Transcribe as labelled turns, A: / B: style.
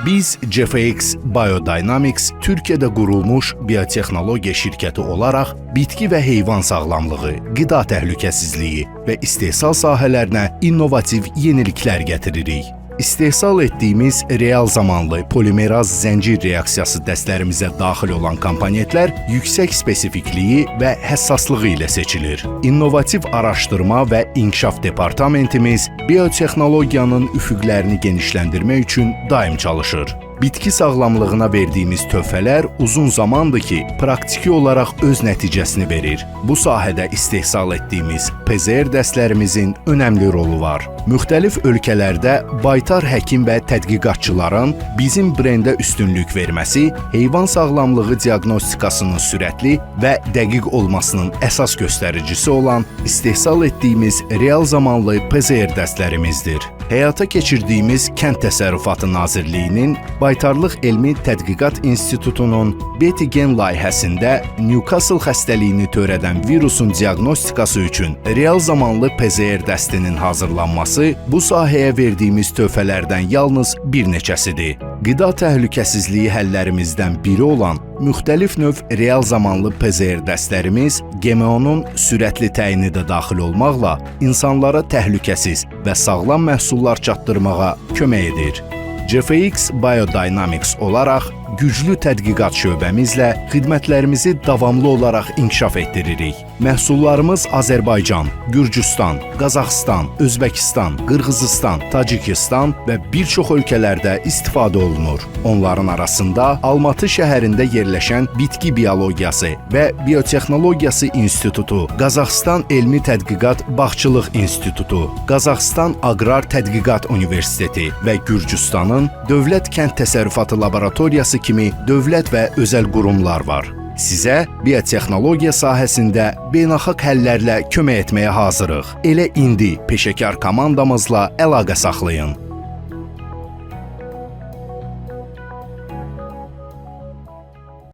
A: Biz GFX Biodynamics Türkiyədə qurulmuş biotexnologiya şirkəti olaraq bitki və heyvan sağlamlığı, qida təhlükəsizliyi və istehsal sahələrinə innovativ yeniliklər gətiririk. İstehsal etdiyimiz real zamanlı polimeraz zəncir reaksiyası dəstlərimizə daxil olan komponentlər yüksək spesifikliyi və həssaslığı ilə seçilir. İnnovativ araşdırma və inkişaf departamentimiz biotexnologiyanın üfüqlərini genişləndirmək üçün daim çalışır. Bitki sağlamlığına verdiyimiz töhfələr uzun zamandır ki, praktiki olaraq öz nəticəsini verir. Bu sahədə istehsal etdiyimiz PCR dəstlərimizin önəmli rolu var. Müxtəlif ölkələrdə baytar həkim və tədqiqatçıların bizim brendə üstünlük verməsi, heyvan sağlamlığı diaqnostikasının sürətli və dəqiq olmasının əsas göstəricisi olan istehsal etdiyimiz real zamanlı PCR dəstlərimizdir. Həyata keçirdiyimiz Kənd Təsərrüfatı Nazirliyinin Baytarlıq Elmi Tədqiqat İnstitutunun Beti-gen layihəsində Newcastle xəstəliyini törədən virusun diaqnostikası üçün real zamanlı PCR dəstinin hazırlanması bu sahəyə verdiyimiz töhfələrdən yalnız bir neçəsidir. Qida təhlükəsizliyi həllərimizdən biri olan müxtəlif növ real zamanlı PCR dəstlərimiz GMO-nun sürətli təyini də daxil olmaqla insanlara təhlükəsiz və sağlam məhsullar çatdırmağa kömək edir. GFX Biodynamics olaraq güclü tədqiqat şöbəmizlə xidmətlərimizi davamlı olaraq inkişaf etdiririk. Məhsullarımız Azərbaycan, Gürcüstan, Qazaxıstan, Özbəkistan, Qırğızıstan, Tacikistan və bir çox ölkələrdə istifadə olunur. Onların arasında Almatı şəhərində yerləşən Bitki Biologiyası və Biotexnologiyası İnstitutu, Qazaxıstan Elmi Tədqiqat Bağçılıq İnstitutu, Qazaxıstan Aqrar Tədqiqat Universiteti və Gürcüstanın Dövlət Kənd Təsərrüfatı Laboratoriyası kimi dövlət və özəl qurumlar var. Sizə biotexnologiya sahəsində beynəlxalq həllərlə kömək etməyə hazırıq. Elə indi peşəkar komandamızla əlaqə saxlayın.